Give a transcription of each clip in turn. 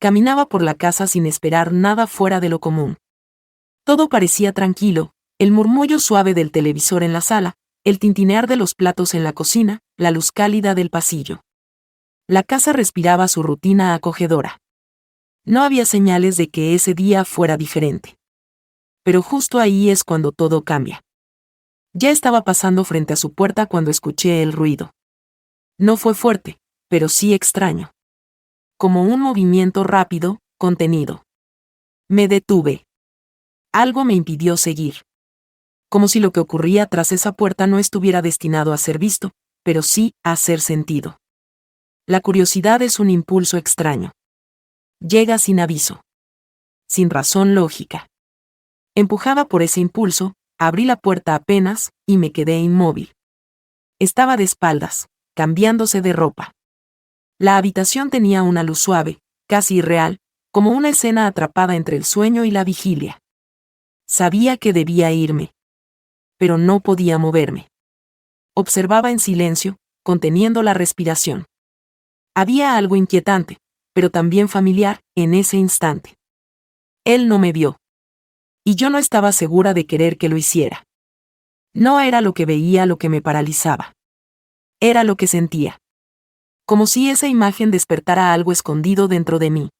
Caminaba por la casa sin esperar nada fuera de lo común. Todo parecía tranquilo, el murmullo suave del televisor en la sala, el tintinear de los platos en la cocina, la luz cálida del pasillo. La casa respiraba su rutina acogedora. No había señales de que ese día fuera diferente. Pero justo ahí es cuando todo cambia. Ya estaba pasando frente a su puerta cuando escuché el ruido. No fue fuerte, pero sí extraño. Como un movimiento rápido, contenido. Me detuve. Algo me impidió seguir. Como si lo que ocurría tras esa puerta no estuviera destinado a ser visto, pero sí a ser sentido. La curiosidad es un impulso extraño. Llega sin aviso. Sin razón lógica. Empujada por ese impulso, abrí la puerta apenas, y me quedé inmóvil. Estaba de espaldas, cambiándose de ropa. La habitación tenía una luz suave, casi irreal, como una escena atrapada entre el sueño y la vigilia. Sabía que debía irme. Pero no podía moverme. Observaba en silencio, conteniendo la respiración. Había algo inquietante, pero también familiar, en ese instante. Él no me vio. Y yo no estaba segura de querer que lo hiciera. No era lo que veía lo que me paralizaba. Era lo que sentía. Como si esa imagen despertara algo escondido dentro de mí.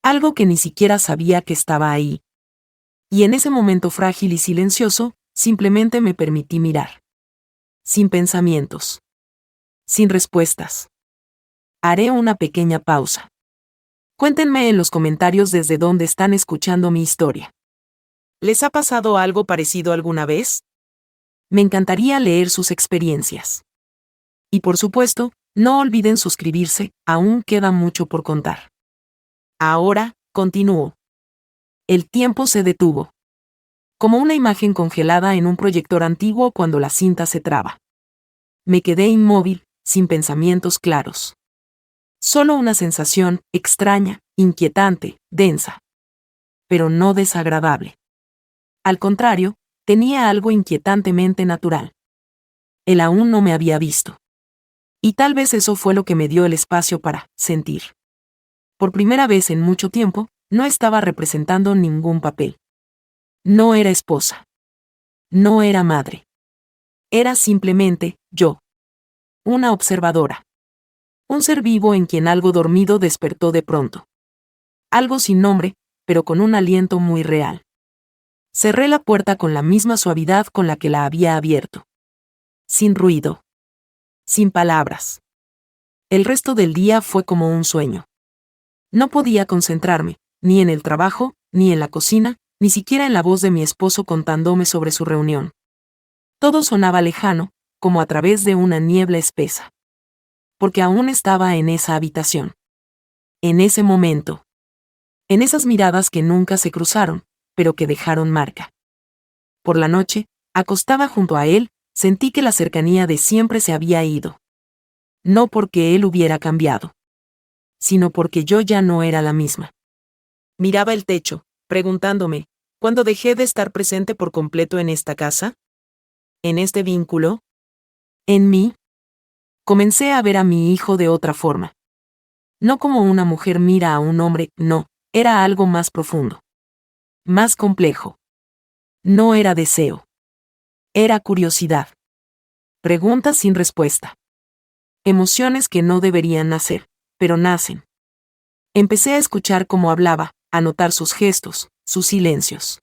Algo que ni siquiera sabía que estaba ahí. Y en ese momento frágil y silencioso, simplemente me permití mirar. Sin pensamientos. Sin respuestas. Haré una pequeña pausa. Cuéntenme en los comentarios desde dónde están escuchando mi historia. ¿Les ha pasado algo parecido alguna vez? Me encantaría leer sus experiencias. Y por supuesto, no olviden suscribirse, aún queda mucho por contar. Ahora, continúo. El tiempo se detuvo. Como una imagen congelada en un proyector antiguo cuando la cinta se traba. Me quedé inmóvil, sin pensamientos claros. Solo una sensación, extraña, inquietante, densa. Pero no desagradable. Al contrario, tenía algo inquietantemente natural. Él aún no me había visto. Y tal vez eso fue lo que me dio el espacio para sentir. Por primera vez en mucho tiempo, no estaba representando ningún papel. No era esposa. No era madre. Era simplemente yo. Una observadora. Un ser vivo en quien algo dormido despertó de pronto. Algo sin nombre, pero con un aliento muy real. Cerré la puerta con la misma suavidad con la que la había abierto. Sin ruido. Sin palabras. El resto del día fue como un sueño. No podía concentrarme, ni en el trabajo, ni en la cocina, ni siquiera en la voz de mi esposo contándome sobre su reunión. Todo sonaba lejano, como a través de una niebla espesa. Porque aún estaba en esa habitación. En ese momento. En esas miradas que nunca se cruzaron, pero que dejaron marca. Por la noche, acostada junto a él, sentí que la cercanía de siempre se había ido. No porque él hubiera cambiado, sino porque yo ya no era la misma. Miraba el techo, preguntándome, ¿cuándo dejé de estar presente por completo en esta casa? ¿En este vínculo? ¿En mí? Comencé a ver a mi hijo de otra forma. No como una mujer mira a un hombre, no, era algo más profundo. Más complejo. No era deseo. Era curiosidad. Preguntas sin respuesta. Emociones que no deberían nacer, pero nacen. Empecé a escuchar cómo hablaba, a notar sus gestos, sus silencios.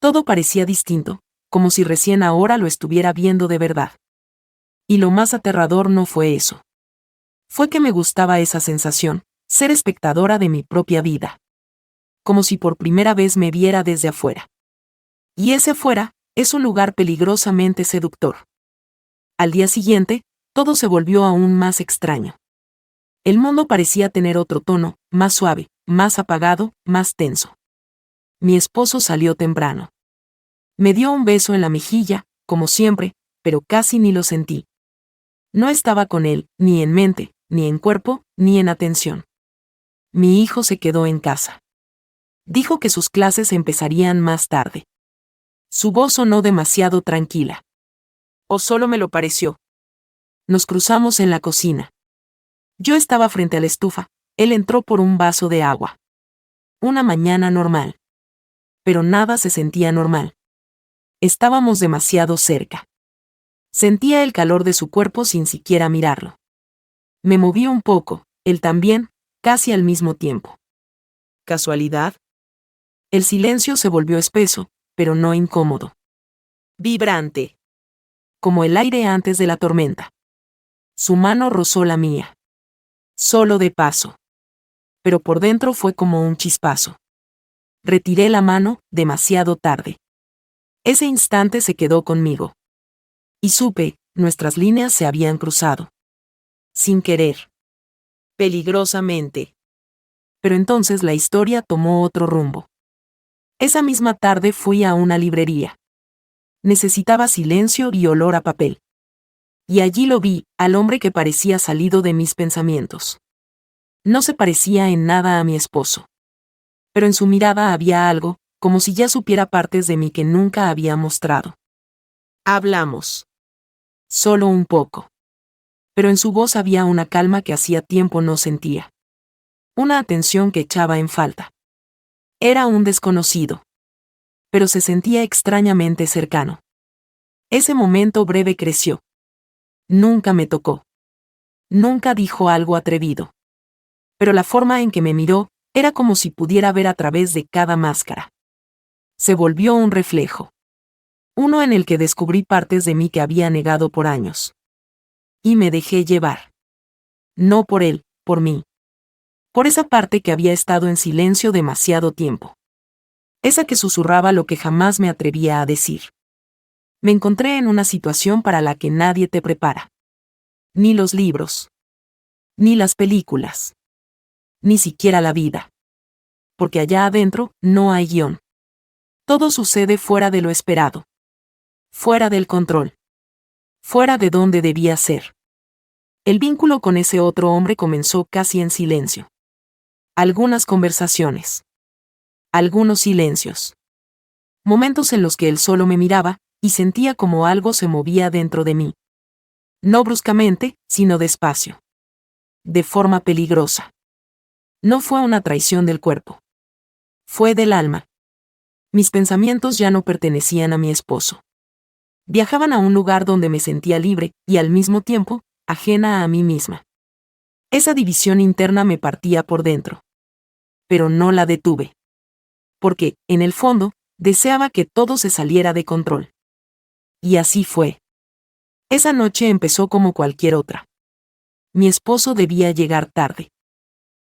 Todo parecía distinto, como si recién ahora lo estuviera viendo de verdad. Y lo más aterrador no fue eso. Fue que me gustaba esa sensación, ser espectadora de mi propia vida. Como si por primera vez me viera desde afuera. Y ese afuera, es un lugar peligrosamente seductor. Al día siguiente, todo se volvió aún más extraño. El mundo parecía tener otro tono, más suave, más apagado, más tenso. Mi esposo salió temprano. Me dio un beso en la mejilla, como siempre, pero casi ni lo sentí. No estaba con él, ni en mente, ni en cuerpo, ni en atención. Mi hijo se quedó en casa. Dijo que sus clases empezarían más tarde. Su voz sonó demasiado tranquila. ¿O solo me lo pareció? Nos cruzamos en la cocina. Yo estaba frente a la estufa, Él entró por un vaso de agua. Una mañana normal. Pero nada se sentía normal. Estábamos demasiado cerca. Sentía el calor de su cuerpo sin siquiera mirarlo. Me moví un poco, él también, casi al mismo tiempo. ¿Casualidad? El silencio se volvió espeso, pero no incómodo. Vibrante. Como el aire antes de la tormenta. Su mano rozó la mía. Solo de paso. Pero por dentro fue como un chispazo. Retiré la mano, demasiado tarde. Ese instante se quedó conmigo. Y supe, nuestras líneas se habían cruzado. Sin querer. Peligrosamente. Pero entonces la historia tomó otro rumbo. Esa misma tarde fui a una librería. Necesitaba silencio y olor a papel. Y allí lo vi, al hombre que parecía salido de mis pensamientos. No se parecía en nada a mi esposo. Pero en su mirada había algo, como si ya supiera partes de mí que nunca había mostrado. Hablamos. Solo un poco. Pero en su voz había una calma que hacía tiempo no sentía. Una atención que echaba en falta. Era un desconocido. Pero se sentía extrañamente cercano. Ese momento breve creció. Nunca me tocó. Nunca dijo algo atrevido. Pero la forma en que me miró, era como si pudiera ver a través de cada máscara. Se volvió un reflejo. Uno en el que descubrí partes de mí que había negado por años. Y me dejé llevar. No por él, por mí. Por esa parte que había estado en silencio demasiado tiempo. Esa que susurraba lo que jamás me atrevía a decir. Me encontré en una situación para la que nadie te prepara. Ni los libros. Ni las películas. Ni siquiera la vida. Porque allá adentro no hay guión. Todo sucede fuera de lo esperado. Fuera del control. Fuera de donde debía ser. El vínculo con ese otro hombre comenzó casi en silencio. Algunas conversaciones. Algunos silencios. Momentos en los que él solo me miraba, y sentía como algo se movía dentro de mí. No bruscamente, sino despacio. De forma peligrosa. No fue una traición del cuerpo. Fue del alma. Mis pensamientos ya no pertenecían a mi esposo. Viajaban a un lugar donde me sentía libre, y al mismo tiempo, ajena a mí misma. Esa división interna me partía por dentro. Pero no la detuve. Porque, en el fondo, deseaba que todo se saliera de control. Y así fue. Esa noche empezó como cualquier otra. Mi esposo debía llegar tarde.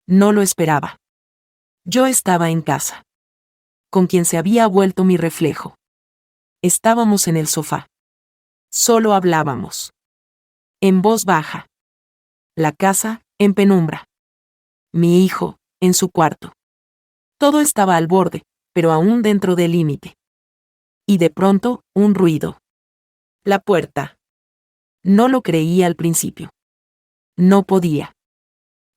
No lo esperaba. Yo estaba en casa. Con quien se había vuelto mi reflejo. Estábamos en el sofá. Solo hablábamos. En voz baja. La casa, en penumbra. Mi hijo, en su cuarto. Todo estaba al borde, pero aún dentro del límite. Y de pronto, un ruido. La puerta. No lo creí al principio. No podía.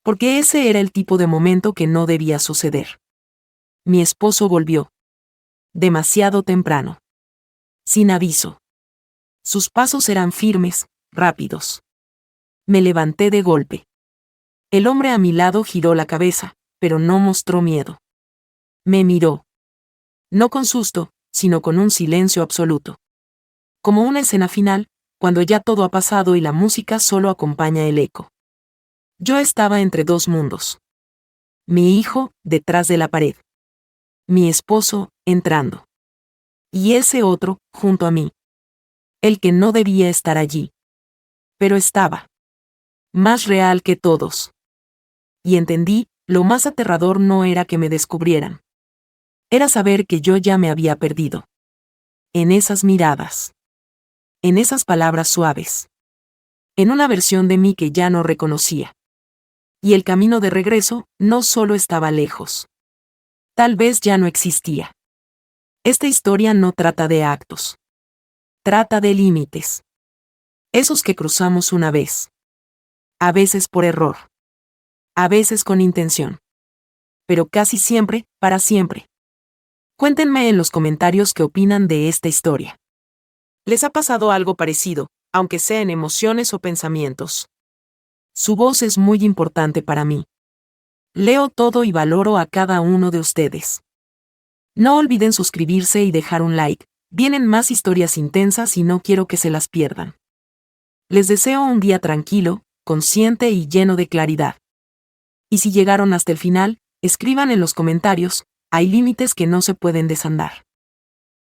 Porque ese era el tipo de momento que no debía suceder. Mi esposo volvió. Demasiado temprano. Sin aviso. Sus pasos eran firmes, rápidos. Me levanté de golpe. El hombre a mi lado giró la cabeza, pero no mostró miedo. Me miró. No con susto, sino con un silencio absoluto. Como una escena final, cuando ya todo ha pasado y la música solo acompaña el eco. Yo estaba entre dos mundos. Mi hijo, detrás de la pared. Mi esposo, entrando. Y ese otro, junto a mí. El que no debía estar allí. Pero estaba. Más real que todos. Y entendí, lo más aterrador no era que me descubrieran. Era saber que yo ya me había perdido. En esas miradas. En esas palabras suaves. En una versión de mí que ya no reconocía. Y el camino de regreso no solo estaba lejos. Tal vez ya no existía. Esta historia no trata de actos. Trata de límites. Esos que cruzamos una vez. A veces por error. A veces con intención. Pero casi siempre, para siempre. Cuéntenme en los comentarios qué opinan de esta historia. ¿Les ha pasado algo parecido, aunque sea en emociones o pensamientos? Su voz es muy importante para mí. Leo todo y valoro a cada uno de ustedes. No olviden suscribirse y dejar un like, vienen más historias intensas y no quiero que se las pierdan. Les deseo un día tranquilo, consciente y lleno de claridad. Y si llegaron hasta el final, escriban en los comentarios, hay límites que no se pueden desandar.